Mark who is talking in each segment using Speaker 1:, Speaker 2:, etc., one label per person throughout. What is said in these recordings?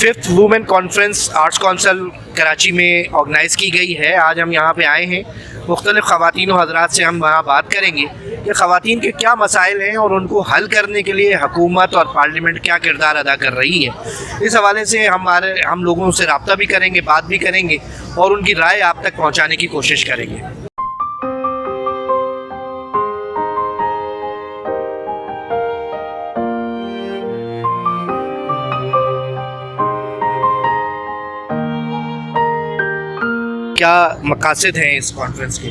Speaker 1: 5th women conference arts council Karachi میں organise کی گئی ہے. آج ہم یہاں پہ آئے ہیں, مختلف خواتین و حضرات سے ہم وہاں بات کریں گے کہ خواتین کے کیا مسائل ہیں اور ان کو حل کرنے کے لیے حکومت اور پارلیمنٹ کیا کردار ادا کر رہی ہے. اس حوالے سے ہم لوگوں سے رابطہ بھی کریں گے, بات بھی کریں گے اور ان کی رائے آپ تک پہنچانے کی کوشش کریں گے. کیا مقاصد ہیں اس کانفرنس کے؟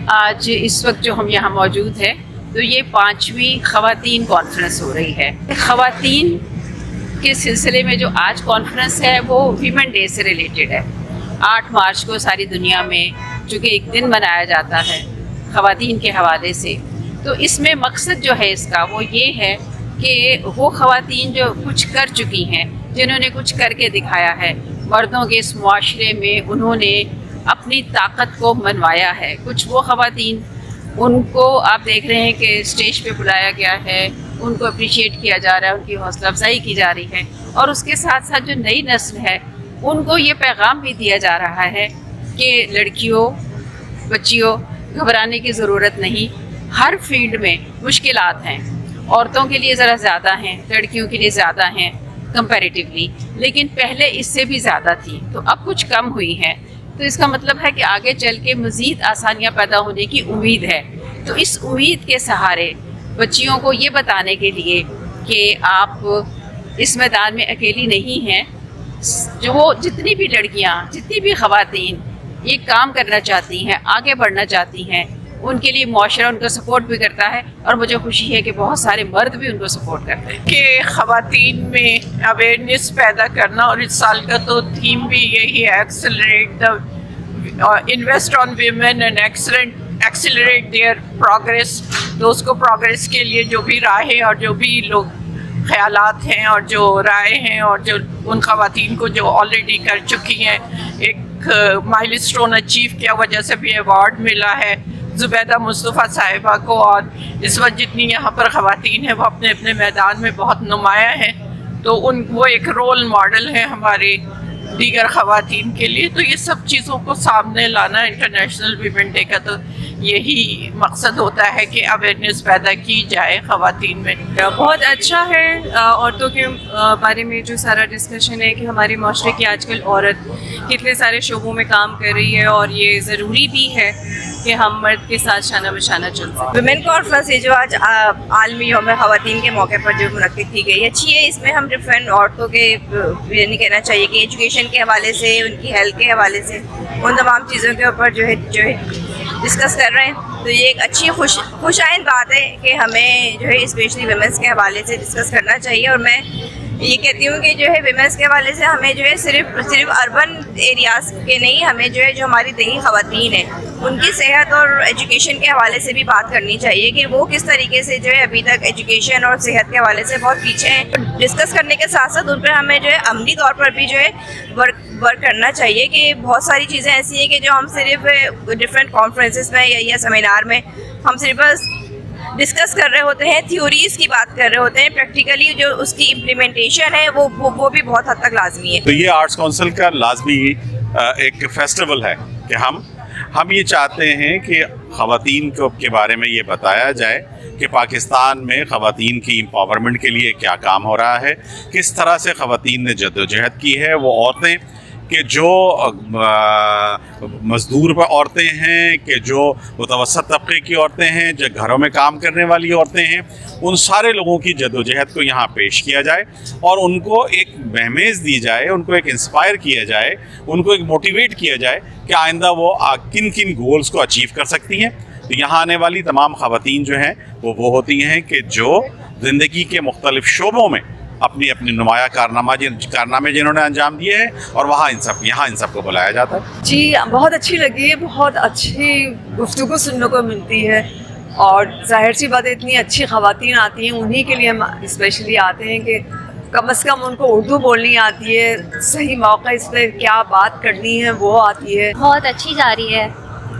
Speaker 2: آج اس وقت جو ہم یہاں موجود ہیں تو یہ 5ویں خواتین کانفرنس ہو رہی ہے. خواتین کے سلسلے میں جو آج کانفرنس ہے وہ ویمن ڈے سے ریلیٹڈ ہے. 8 مارچ کو ساری دنیا میں چونکہ ایک دن منایا جاتا ہے خواتین کے حوالے سے, تو اس میں مقصد جو ہے اس کا وہ یہ ہے کہ وہ خواتین جو کچھ کر چکی ہیں, جنہوں نے کچھ کر کے دکھایا ہے, مردوں کے اس معاشرے میں انہوں نے اپنی طاقت کو منوایا ہے. کچھ وہ خواتین, ان کو آپ دیکھ رہے ہیں کہ اسٹیج پہ بلایا گیا ہے, ان کو اپریشیٹ کیا جا رہا ہے, ان کی حوصلہ افزائی کی جا رہی ہے, اور اس کے ساتھ ساتھ جو نئی نسل ہے ان کو یہ پیغام بھی دیا جا رہا ہے کہ لڑکیوں, بچیوں, گھبرانے کی ضرورت نہیں. ہر فیلڈ میں مشکلات ہیں, عورتوں کے لیے ذرا زیادہ ہیں, لڑکیوں کے لیے زیادہ ہیں کمپیریٹیولی, لیکن پہلے اس سے بھی زیادہ تھی, تو اب کچھ کم ہوئی ہیں. تو اس کا مطلب ہے کہ آگے چل کے مزید آسانیاں پیدا ہونے کی امید ہے. تو اس امید کے سہارے بچیوں کو یہ بتانے کے لیے کہ آپ اس میدان میں اکیلی نہیں ہیں, جو وہ جتنی بھی لڑکیاں, جتنی بھی خواتین یہ کام کرنا چاہتی ہیں, آگے بڑھنا چاہتی ہیں, ان کے لیے معاشرہ ان کو سپورٹ بھی کرتا ہے, اور مجھے خوشی ہے کہ بہت سارے مرد بھی ان کو سپورٹ کرتے ہیں.
Speaker 3: کہ خواتین میں اویئرنیس پیدا کرنا, اور اس سال کا تو تھیم بھی یہی ہے, accelerate the invest on women and accelerate their progress. تو اس کو پروگریس کے لیے جو بھی راہیں اور جو بھی لوگ خیالات ہیں اور جو رائے ہیں اور جو ان خواتین کو جو آلریڈی کر چکی ہیں, ایک مائل اسٹون اچیو کیا وجہ سے بھی ایوارڈ ملا ہے زبیدہ مصطفیٰ صاحبہ کو, اور اس وقت جتنی یہاں پر خواتین ہیں وہ اپنے اپنے میدان میں بہت نمایاں ہیں, تو وہ ایک رول ماڈل ہے ہمارے دیگر خواتین کے لیے. تو یہ سب چیزوں کو سامنے لانا انٹرنیشنل ویمن ڈے کا تو یہی مقصد ہوتا ہے کہ اویئرنیس پیدا کی جائے خواتین میں.
Speaker 4: بہت اچھا ہے عورتوں کے بارے میں جو سارا ڈسکشن ہے کہ ہمارے معاشرے کی آج کل عورت کتنے سارے شعبوں میں کام کر رہی ہے, اور یہ ضروری بھی ہے کہ ہم مرد کے ساتھ شانہ بشانہ چل سکیں.
Speaker 5: ویمن کانفرنس یہ جو آج عالمی یوم خواتین کے موقع پر جو منعقد کی گئی ہے اچھی ہے. اس میں ہم ڈفرینٹ عورتوں کے یہ نہیں کہنا چاہیے کہ ایجوکیشن کے حوالے سے, ان کی ہیلتھ کے حوالے سے, ان تمام چیزوں کے اوپر جو ہے ڈسکس کر رہے ہیں. تو یہ ایک اچھی خوش آئند بات ہے کہ ہمیں جو ہے اسپیشلی ویمنس کے حوالے سے ڈسکس کرنا چاہیے. اور میں یہ کہتی ہوں کہ جو ہے ویمنس کے حوالے سے ہمیں جو ہے صرف اربن ایریاز کے نہیں, ہمیں جو ہے جو ہماری دیہی خواتین ہیں ان کی صحت اور ایجوکیشن کے حوالے سے بھی بات کرنی چاہیے کہ وہ کس طریقے سے جو ہے ابھی تک ایجوکیشن اور صحت کے حوالے سے بہت پیچھے ہیں. ڈسکس کرنے کے ساتھ ساتھ ان پہ ہمیں جو ہے عملی طور پر بھی جو ہے ورک کرنا چاہیے کہ بہت ساری چیزیں ایسی ہیں کہ جو ہم صرف ڈفرینٹ کانفرنسز میں یا سیمینار میں ہم صرف ڈسکس کر رہے ہوتے ہیں, تھیوریز کی بات کر رہے ہوتے ہیں, پریکٹیکلی جو اس کی امپلیمنٹیشن ہے وہ بھی بہت حد تک لازمی ہے.
Speaker 6: تو یہ آرٹس کونسل کا لازمی ایک فیسٹیول ہے کہ ہم یہ چاہتے ہیں کہ خواتین کے بارے میں یہ بتایا جائے کہ پاکستان میں خواتین کی امپاورمنٹ کے لیے کیا کام ہو رہا ہے, کس طرح سے خواتین نے جدوجہد کی ہے. وہ عورتیں کہ جو مزدور عورتیں ہیں, کہ جو متوسط طبقے کی عورتیں ہیں, جو گھروں میں کام کرنے والی عورتیں ہیں, ان سارے لوگوں کی جدوجہد کو یہاں پیش کیا جائے اور ان کو ایک مہمیز دی جائے, ان کو ایک انسپائر کیا جائے, ان کو ایک موٹیویٹ کیا جائے کہ آئندہ وہ کن کن گولز کو اچیو کر سکتی ہیں. تو یہاں آنے والی تمام خواتین جو ہیں وہ ہوتی ہیں کہ جو زندگی کے مختلف شعبوں میں اپنی نمایاں کارنامے جنہوں نے انجام دیے ہیں, اور یہاں ان سب کو بلایا جاتا ہے.
Speaker 4: جی بہت اچھی لگی ہے, بہت اچھی گفتگو سننے کو ملتی ہے, اور ظاہر سی بات ہے اتنی اچھی خواتین آتی ہیں, انہی کے لیے ہم اسپیشلی آتے ہیں کہ کم از کم ان کو اردو بولنی آتی ہے, صحیح موقع اس پہ کیا بات کرنی ہے وہ آتی ہے.
Speaker 7: بہت اچھی جا رہی ہے,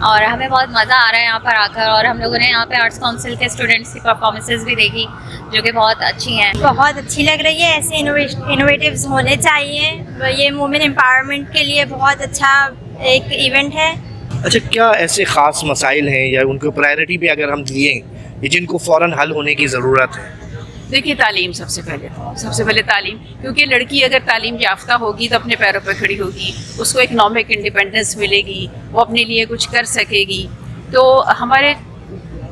Speaker 7: اور ہمیں بہت مزہ آ رہا ہے یہاں پر آ کر. اور ہم لوگوں نے یہاں پہ آرٹس کونسل کے اسٹوڈنٹس کی پرفارمنسز بھی دیکھی جو کہ بہت اچھی ہیں.
Speaker 8: بہت اچھی لگ رہی ہے. ایسے انوویٹیوز ہونے چاہیے. یہ وومن امپاورمنٹ کے لیے بہت اچھا ایک ایونٹ ہے.
Speaker 1: اچھا کیا ایسے خاص مسائل ہیں یا ان کو پرائرٹی پہ اگر ہم دیے جن کو فوراً حل ہونے کی ضرورت ہے؟
Speaker 2: دیکھیے تعلیم سب سے پہلے تعلیم, کیونکہ لڑکی اگر تعلیم یافتہ ہوگی تو اپنے پیروں پہ کھڑی ہوگی, اس کو اکنامک انڈیپینڈنس ملے گی, وہ اپنے لیے کچھ کر سکے گی. تو ہمارے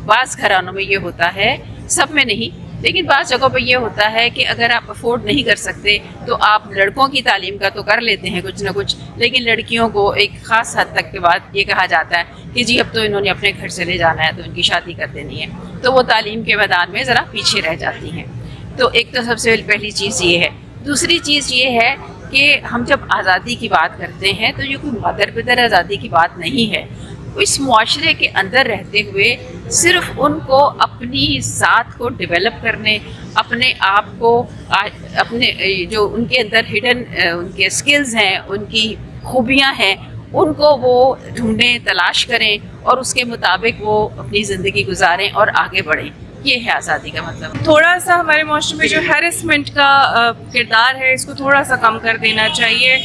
Speaker 2: بعض گھرانوں میں یہ ہوتا ہے, سب میں نہیں لیکن بعض جگہوں پہ یہ ہوتا ہے کہ اگر آپ افورڈ نہیں کر سکتے تو آپ لڑکوں کی تعلیم کا تو کر لیتے ہیں کچھ نہ کچھ, لیکن لڑکیوں کو ایک خاص حد تک کے بعد یہ کہا جاتا ہے کہ جی اب تو انہوں نے اپنے گھر چلے جانا ہے تو ان کی شادی کر دینی ہے, تو وہ تعلیم کے میدان میں ذرا پیچھے رہ جاتی ہیں. تو ایک تو سب سے پہلی چیز یہ ہے. دوسری چیز یہ ہے کہ ہم جب آزادی کی بات کرتے ہیں تو یہ کوئی مدر پدر آزادی کی بات نہیں ہے. اس معاشرے کے اندر رہتے ہوئے صرف ان کو اپنی ذات کو ڈیولپ کرنے, اپنے آپ کو اپنے جو ان کے اندر ہڈن ان کے اسکلز ہیں, ان کی خوبیاں ہیں, ان کو وہ ڈھونڈیں, تلاش کریں اور اس کے مطابق وہ اپنی زندگی گزاریں اور آگے بڑھیں. یہ ہے آزادی کا مطلب.
Speaker 4: تھوڑا سا ہمارے معاشرے میں جو ہیرسمنٹ کا کردار ہے اس کو تھوڑا سا کم کر دینا چاہیے.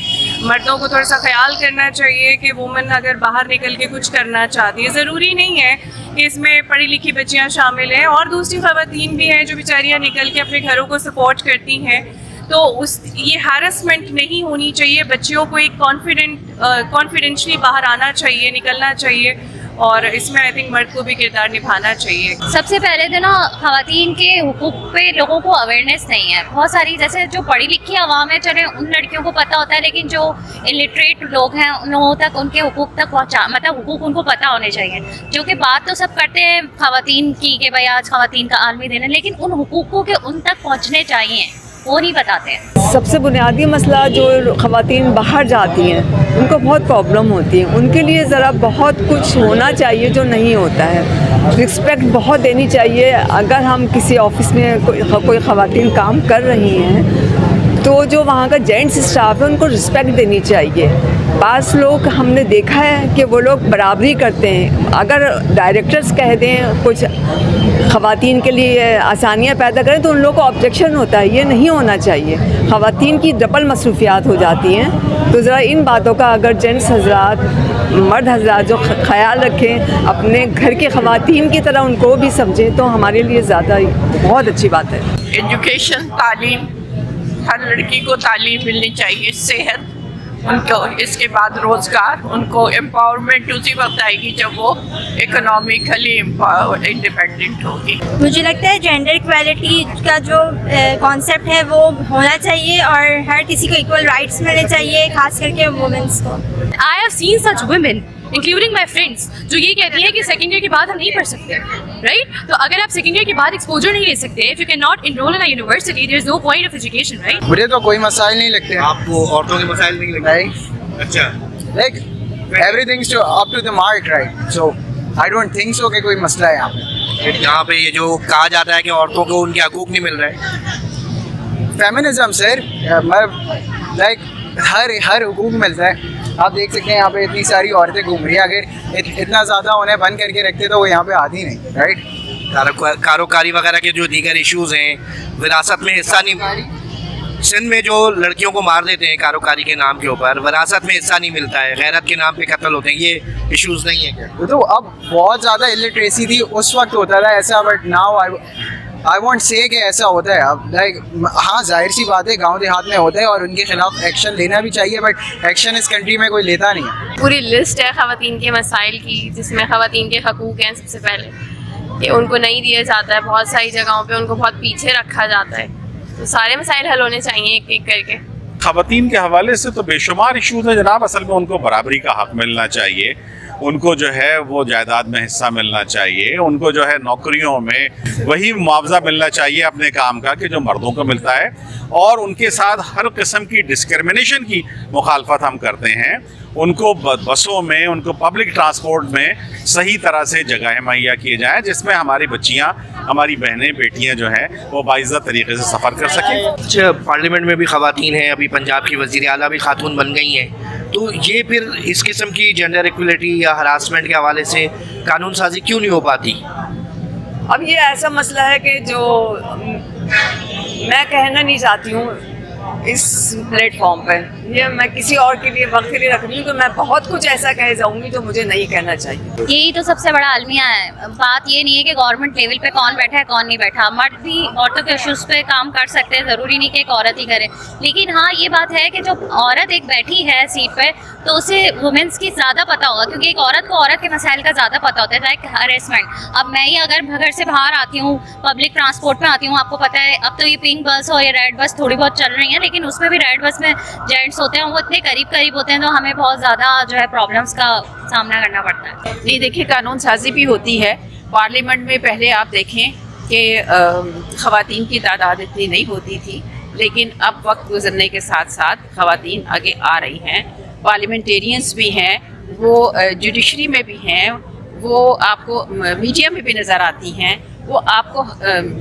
Speaker 4: مردوں کو تھوڑا سا خیال کرنا چاہیے کہ وومن اگر باہر نکل کے کچھ کرنا چاہتی ہے, ضروری نہیں ہے کہ اس میں پڑھی لکھی بچیاں شامل ہیں, اور دوسری خواتین بھی ہیں جو بیچاریاں نکل کے اپنے گھروں کو سپورٹ کرتی ہیں. تو یہ ہیرسمنٹ نہیں ہونی چاہیے. بچیوں کو ایک کانفیڈینشلی باہر آنا چاہیے, نکلنا چاہیے, اور اس میں آئی تھنک مرد کو بھی کردار نبھانا چاہیے.
Speaker 7: سب سے پہلے تو نا خواتین کے حقوق پہ لوگوں کو اویئرنیس نہیں ہے. بہت ساری جیسے جو پڑھی لکھی عوام ہے, چلے ان لڑکیوں کو پتہ ہوتا ہے, لیکن جو الٹریٹ لوگ ہیں ان لوگوں تک ان کے حقوق تک مطلب حقوق ان کو پتہ ہونے چاہیے. جو کہ بات تو سب کرتے ہیں خواتین کی کہ بھائی آج خواتین کا عالمی دن ہے, لیکن ان حقوقوں کے ان تک پہنچنے چاہیے, وہ نہیں بتاتے ہیں.
Speaker 9: سب سے بنیادی مسئلہ جو خواتین باہر جاتی ہیں ان کو بہت پرابلم ہوتی ہے. ان کے لیے ذرا بہت کچھ ہونا چاہیے جو نہیں ہوتا ہے. رسپیکٹ بہت دینی چاہیے. اگر ہم کسی آفس میں کوئی خواتین کام کر رہی ہیں تو جو وہاں کا جینٹس اسٹاف ہے ان کو رسپیکٹ دینی چاہیے. بعض لوگ ہم نے دیکھا ہے کہ وہ لوگ برابری کرتے ہیں. اگر ڈائریکٹرز کہہ دیں کچھ خواتین کے لیے آسانیاں پیدا کریں تو ان لوگوں کو آبجیکشن ہوتا ہے. یہ نہیں ہونا چاہیے. خواتین کی ڈبل مصروفیات ہو جاتی ہیں. تو ذرا ان باتوں کا اگر جینٹس حضرات, مرد حضرات جو خیال رکھیں, اپنے گھر کی خواتین کی طرح ان کو بھی سمجھیں تو ہمارے لیے زیادہ بہت اچھی بات ہے.
Speaker 3: ایجوکیشن, تعلیم, ہر لڑکی کو تعلیم ملنی چاہیے, صحت, ان کو اس کے بعد روزگار. ان کو امپاورمنٹ اسی وقت آئے گی جب وہ اکنامیکلی انڈیپینڈنٹ ہوگی.
Speaker 8: مجھے لگتا ہے جینڈر ایکویلٹی کا جو کانسیپٹ ہے وہ ہونا چاہیے اور ہر کسی کو ایکول رائٹس ملنے چاہیے, خاص کر کے وومنس کو.
Speaker 10: I have seen such women, including my friends, جو یہ کہتی ہیں کہ سیکنڈ ایئر کے بعد ہم نہیں پڑھ سکتے, رائٹ. تو اگر آپ سیکنڈ ایئر کے بعد ایکسپوجر نہیں لے سکتے, if you cannot enroll in a university, there is no point of education, right?
Speaker 11: مجھے تو کوئی مسائل نہیں لگتے.
Speaker 1: آپ کو عورتوں کے مسائل نہیں لگتے؟ اچھا,
Speaker 11: like every things up to the mark, right. So I don't think so کہ کوئی مسئلہ ہے یہاں پہ.
Speaker 1: یہاں پہ یہ جو کہا جاتا ہے کہ عورتوں کو ان کے حقوق نہیں مل رہے.
Speaker 11: فیمنزم سر, لائک ہر حقوق ملتا ہے. آپ دیکھ سکتے ہیں یہاں پہ اتنی ساری عورتیں گھوم رہی ہیں. اگر اتنا زیادہ انہیں بند کر کے رکھتے تو وہ یہاں پہ آتی نہیں, رائٹ.
Speaker 1: کاروکاری وغیرہ کے جو دیگر ایشوز ہیں, وراثت میں حصہ نہیں. سندھ میں جو لڑکیوں کو مار دیتے ہیں کاروکاری کے نام کے اوپر, وراثت میں حصہ نہیں ملتا ہے, غیرت کے نام پہ قتل ہوتے ہیں, یہ ایشوز نہیں ہیں کیا؟
Speaker 11: تو اب بہت زیادہ الٹریسی تھی, اس وقت ہوتا تھا ایسا, بٹ ناؤ آئی وانٹ سے کہ ایسا ہوتا ہے اب. لائک ہاں ظاہر سی بات ہے گاؤں دیہات میں ہوتا ہے اور ان کے خلاف ایکشن لینا بھی چاہیے, بٹ ایکشن اس کنٹری میں کوئی لیتا نہیں ہے.
Speaker 10: پوری لسٹ ہے خواتین کے مسائل کی, جس میں خواتین کے حقوق ہیں. سب سے پہلے کہ ان کو نہیں دیا جاتا ہے, بہت ساری جگہوں پہ ان کو بہت پیچھے رکھا جاتا ہے. تو سارے مسائل حل ہونے چاہیے ایک ایک کر کے.
Speaker 6: خواتین کے حوالے سے تو بے شمار ایشوز ہیں جناب. اصل میں ان کو برابری کا حق ملنا چاہیے, ان کو جو ہے وہ جائیداد میں حصہ ملنا چاہیے, ان کو جو ہے نوکریوں میں وہی معاوضہ ملنا چاہیے اپنے کام کا کہ جو مردوں کو ملتا ہے. اور ان کے ساتھ ہر قسم کی ڈسکرمنیشن کی مخالفت ہم کرتے ہیں. ان کو بسوں میں, ان کو پبلک ٹرانسپورٹ میں صحیح طرح سے جگہیں مہیا کیے جائیں جس میں ہماری بچیاں, ہماری بہنیں, بیٹیاں جو ہیں وہ باعزت طریقے سے سفر کر سکیں.
Speaker 1: اچھا, پارلیمنٹ میں بھی خواتین ہیں. ابھی پنجاب کی وزیر اعلیٰ بھی خاتون بن گئی ہیں. تو یہ پھر اس قسم کی جینڈر ایکولیٹی یا ہراسمنٹ کے حوالے سے قانون سازی کیوں نہیں ہو پاتی؟
Speaker 9: اب یہ ایسا مسئلہ ہے کہ جو میں کہنا نہیں چاہتی ہوں اس پلیٹ فارم پہ، یہ میں کسی اور کے لیے وقت کے لیے رکھ رہی ہوں کہ میں بہت کچھ ایسا کہہ جاؤں گی جو مجھے نہیں کہنا چاہیے.
Speaker 7: یہی تو سب سے بڑا المیہ ہے. بات یہ نہیں ہے کہ گورنمنٹ لیول پہ کون بیٹھا ہے کون نہیں بیٹھا. مرد بھی عورتوں کے ایشوز پہ کام کر سکتے ہیں، ضروری نہیں کہ ایک عورت ہی کرے. لیکن ہاں یہ بات ہے کہ جب عورت ایک بیٹھی ہے سیٹ پہ تو اسے وومنس کی زیادہ پتہ ہوگا، کیونکہ ایک عورت کو عورت کے مسائل کا زیادہ پتہ ہوتا ہے، لائک ہریسمنٹ. اب میں ہی اگر گھر سے باہر آتی ہوں، پبلک ٹرانسپورٹ میں آتی ہوں، آپ کو پتہ ہے اب تو یہ پنک بس اور یہ ریڈ بس تھوڑی بہت چل رہی ہیں، لیکن اس میں بھی ریڈ بس میں جینٹس ہوتے ہیں، وہ اتنے قریب ہوتے ہیں تو ہمیں بہت زیادہ جو ہے پرابلمس کا سامنا کرنا پڑتا ہے.
Speaker 2: نہیں دیکھیے، قانون سازی بھی ہوتی ہے. پارلیمنٹ میں پہلے آپ دیکھیں کہ خواتین کی تعداد اتنی نہیں ہوتی تھی، لیکن اب وقت گزرنے کے ساتھ ساتھ خواتین آگے آ رہی ہیں. پارلیمنٹیرینس بھی ہیں، وہ جوڈیشری میں بھی ہیں، وہ آپ کو میڈیا میں بھی نظر آتی ہیں، وہ آپ کو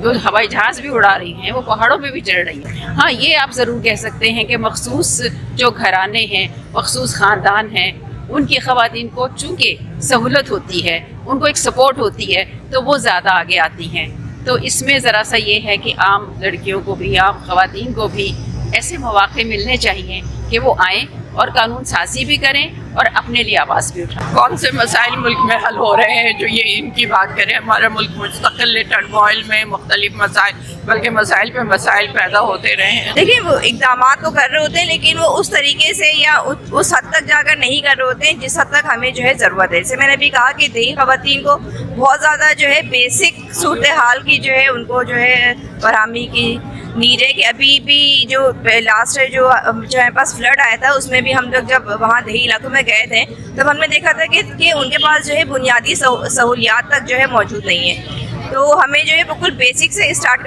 Speaker 2: جو ہوائی جہاز بھی اڑا رہی ہیں، وہ پہاڑوں پہ بھی چڑھ رہی ہیں. ہاں یہ آپ ضرور کہہ سکتے ہیں کہ مخصوص جو گھرانے ہیں، مخصوص خاندان ہیں، ان کی خواتین کو چونکہ سہولت ہوتی ہے، ان کو ایک سپورٹ ہوتی ہے تو وہ زیادہ آگے آتی ہیں. تو اس میں ذرا سا یہ ہے کہ عام لڑکیوں کو بھی، عام خواتین کو بھی ایسے مواقع ملنے چاہیے کہ وہ آئیں اور قانون سازی بھی کریں اور اپنے لیے آواز بھی اٹھائیں.
Speaker 3: کون سے مسائل ملک میں حل ہو رہے ہیں جو یہ ان کی بات کریں؟ ہمارا ملک مستقل ٹرموائل میں مختلف مسائل، بلکہ مسائل پہ مسائل پیدا ہوتے رہے ہیں.
Speaker 5: دیکھیں وہ اقدامات تو کر رہے ہوتے ہیں، لیکن وہ اس طریقے سے یا اس حد تک جا کر نہیں کر رہے ہوتے ہیں جس حد تک ہمیں جو ہے ضرورت ہے. جیسے میں نے بھی کہا کہ دیہی خواتین کو بہت زیادہ جو ہے بیسک صورتحال کی جو ہے ان کو جو ہے فراہمی کی نیڈ ہے. کہ ابھی بھی جو لاسٹ جو ہمارے پاس فلڈ آیا تھا اس میں بھی ہم لوگ جب وہاں دیہی علاقوں میں گئے تھے تب ہم نے دیکھا تھا کہ ان کے پاس جو ہے بنیادی سہولیات تک جو ہے موجود نہیں ہے. تو ہمیں جو ہے بالکل بیسک سے اسٹارٹ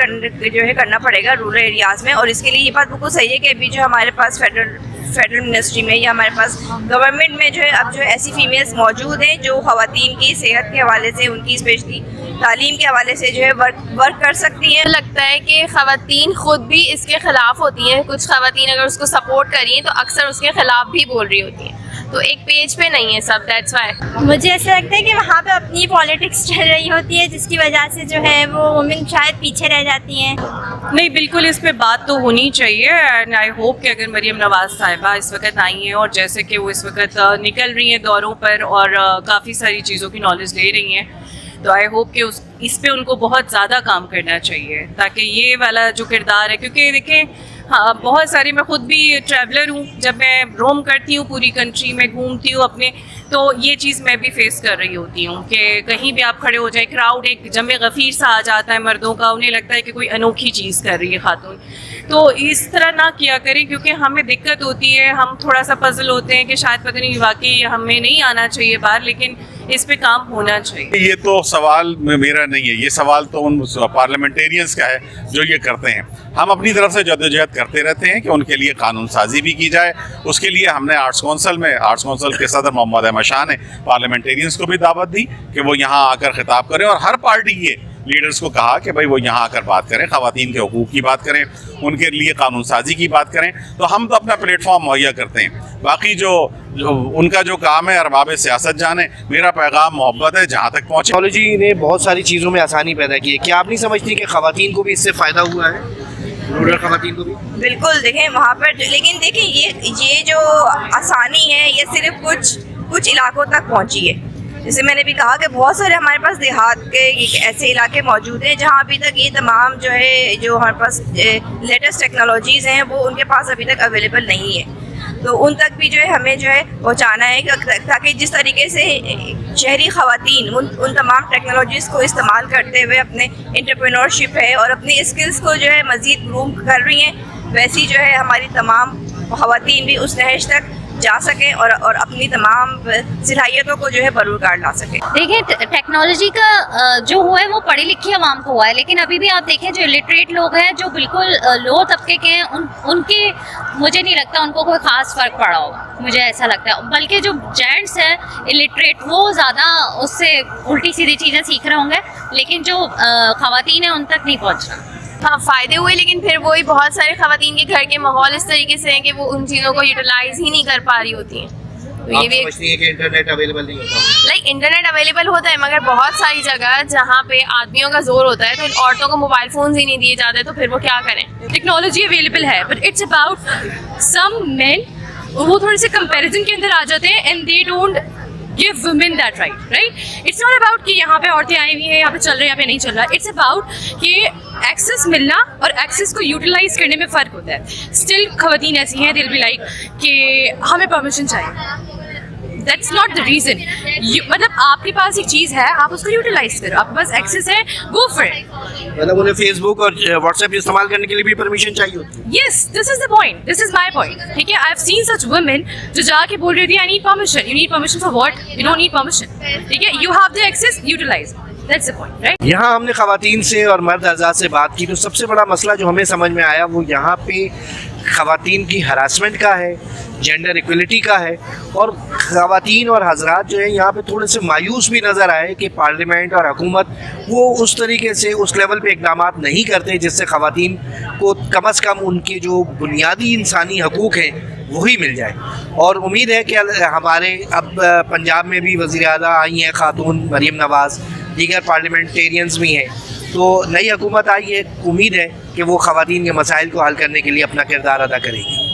Speaker 5: کرنا پڑے گا رورل ایریاز میں. اور اس کے لیے یہ بات بالکل صحیح ہے کہ ابھی جو ہمارے پاس فیڈرل منسٹری میں یا ہمارے پاس گورنمنٹ میں جو ہے اب جو ایسی فیمیلز موجود ہیں جو خواتین کی صحت کے حوالے سے، ان کی اسپیشلی تعلیم کے حوالے سے جو ہے ورک کر سکتی ہیں.
Speaker 10: لگتا ہے کہ خواتین خود بھی اس کے خلاف ہوتی ہیں. کچھ خواتین اگر اس کو سپورٹ کری تو اکثر اس کے خلاف بھی بول رہی ہوتی ہیں، تو ایک پیج پہ نہیں ہے سب. دیٹس وائی
Speaker 8: مجھے ایسا لگتا ہے کہ وہاں پہ اپنی پالیٹکس چل رہی ہوتی ہے جس کی وجہ سے جو ہے وہ وومن شاید پیچھے رہ جاتی ہیں.
Speaker 4: نہیں، بالکل اس پہ بات تو ہونی چاہیے. اینڈ آئی ہوپ کہ اگر مریم نواز صاحبہ اس وقت آئی ہیں اور جیسے کہ وہ اس وقت نکل رہی ہیں دوروں پر اور کافی ساری چیزوں کی نالج لے رہی ہیں، تو آئی ہوپ کہ اس پہ ان کو بہت زیادہ کام کرنا چاہیے تاکہ یہ والا جو کردار ہے، کیونکہ دیکھیں ہاں بہت ساری، میں خود بھی ٹریولر ہوں، جب میں روم کرتی ہوں پوری کنٹری میں گھومتی ہوں اپنے، تو یہ چیز میں بھی فیس کر رہی ہوتی ہوں کہ کہیں بھی آپ کھڑے ہو جائیں، کراؤڈ ایک جمع غفیر سا آ جاتا ہے مردوں کا، انہیں لگتا ہے کہ کوئی انوکھی چیز کر رہی ہے خاتون. تو اس طرح نہ کیا کریں کیونکہ ہمیں دقت ہوتی ہے، ہم تھوڑا سا پزل ہوتے ہیں کہ شاید پتہ نہیں واقعی ہمیں نہیں آنا چاہیے باہر، لیکن اس پہ کام ہونا چاہیے.
Speaker 6: یہ تو سوال میرا نہیں ہے، یہ سوال تو ان پارلیمنٹیرینس کا ہے جو یہ کرتے ہیں. ہم اپنی طرف سے جدوجہد کرتے رہتے ہیں کہ ان کے لیے قانون سازی بھی کی جائے. اس کے لیے ہم نے آرٹس کونسل کے صدر محمد احمد شاہ نے پارلیمنٹیرینس کو بھی دعوت دی کہ وہ یہاں آ کر خطاب کریں اور ہر پارٹی کے لیڈرز کو کہا کہ بھائی وہ یہاں آ کر بات کریں، خواتین کے حقوق کی بات کریں، ان کے لیے قانون سازی کی بات کریں. تو ہم تو اپنا پلیٹ فارم مہیا کرتے ہیں، باقی جو ان کا جو کام ہے ارباب سیاست جانے. میرا پیغام محبت ہے جہاں تک پہنچے.
Speaker 1: ٹیکنالوجی نے بہت ساری چیزوں میں آسانی پیدا کی ہے، کیا آپ نہیں سمجھتی کہ خواتین کو بھی اس سے فائدہ ہوا ہے، رورل خواتین کو بھی؟
Speaker 5: بالکل. دیکھیں وہاں پر لیکن دیکھیں یہ جو آسانی ہے یہ صرف کچھ علاقوں تک پہنچی ہے. جیسے میں نے بھی کہا کہ بہت سارے ہمارے پاس دیہات کے ایسے علاقے موجود ہیں جہاں ابھی تک یہ تمام جو ہمارے پاس لیٹسٹ ٹیکنالوجیز ہیں وہ ان کے پاس ابھی تک اویلیبل نہیں ہے. تو ان تک بھی جو ہے ہمیں جو ہے پہنچانا ہے تاکہ جس طریقے سے شہری خواتین ان تمام ٹیکنالوجیز کو استعمال کرتے ہوئے اپنے انٹرپرینورشپ ہے اور اپنی اسکلس کو جو ہے مزید گروم کر رہی ہیں، ویسی جو ہے ہماری تمام خواتین بھی اس نہج تک جا سکیں اور اپنی تمام صلاحیتوں کو جو ہے بروکار لا سکیں.
Speaker 7: دیکھیں ٹیکنالوجی کا جو ہوا ہے وہ پڑھی لکھی عوام کو ہوا ہے، لیکن ابھی بھی آپ دیکھیں جو الٹریٹ لوگ ہیں، جو بالکل لو طبقے کے ہیں، ان کے مجھے نہیں لگتا ان کو کوئی خاص فرق پڑا ہوگا، مجھے ایسا لگتا ہے. بلکہ جو جینٹس ہیں الٹریٹ وہ زیادہ اس سے الٹی سیدھی چیزیں سیکھ رہے ہوں گے، لیکن جو خواتین ہیں ان تک نہیں پہنچ رہا.
Speaker 12: ہاں فائدے ہوئے، لیکن پھر وہی بہت سارے خواتین کے گھر کے ماحول اس طریقے سے ہیں کہ وہ ان چیزوں کو یوٹیلائز ہی نہیں کر پا رہی ہوتی ہیں. تو یہ بھی
Speaker 1: سمجھتی ہیں کہ انٹرنیٹ اویلیبل نہیں ہوتا؟
Speaker 12: لائک انٹرنیٹ اویلیبل ہوتا ہے، مگر بہت ساری جگہ جہاں پہ آدمیوں کا زور ہوتا ہے تو عورتوں کو موبائل فونز ہی نہیں دیے جاتے، تو پھر وہ کیا کریں.
Speaker 10: ٹیکنالوجی اویلیبل ہے but it's about some men, وہ تھوڑے سے کمپیریزن کے اندر آ جاتے ہیں and they don't give women that right. It's not about کہ یہاں پہ عورتیں آئی ہوئی ہیں، یہاں پہ چل رہے ہیں، یہاں پہ نہیں چل رہا. اٹس اباؤٹ کہ ایکسیس ملنا اور ایکسیس کو یوٹیلائز کرنے میں فرق ہوتا ہے. اسٹل خواتین ایسی ہیں دل بھی لائک کہ ہمیں پرمیشن چاہیے. That's not the reason. مطلب آپ کے پاس ایک چیز ہے، آپ اس کو یوٹیلائز کرو. آپ کے پاس ایکسیس ہے، گو فار اٹ.
Speaker 1: مطلب انہیں فیس بک اور واٹس ایپ استعمال کرنے کے لیے بھی پرمیشن چاہیے ہوتی ہے.
Speaker 10: Yes, this is the point, this is my point. ٹھیک ہے، I have seen such women جو جا کے بول رہی تھی I need permission. You need permission for what? You don't need permission. ٹھیک ہے، you have the access, utilise. That's the point, right?
Speaker 1: یہاں ہم نے خواتین سے اور مرد حضرات سے بات کی تو سب سے بڑا مسئلہ جو ہمیں سمجھ میں آیا وہ یہاں پہ خواتین کی ہراسمنٹ کا ہے، جینڈر ایکولیٹی کا ہے، اور خواتین اور حضرات جو ہیں یہاں پہ تھوڑے سے مایوس بھی نظر آئے کہ پارلیمنٹ اور حکومت وہ اس طریقے سے اس لیول پہ اقدامات نہیں کرتے جس سے خواتین کو کم از کم ان کے جو بنیادی انسانی حقوق ہیں وہی مل جائے. اور امید ہے کہ ہمارے اب پنجاب میں بھی وزیر اعلیٰ آئی ہیں خاتون مریم نواز، دیگر پارلیمنٹیرینز بھی ہیں، تو نئی حکومت آئی ہے. امید ہے کہ وہ خواتین کے مسائل کو حل کرنے کے لیے اپنا کردار ادا کرے گی.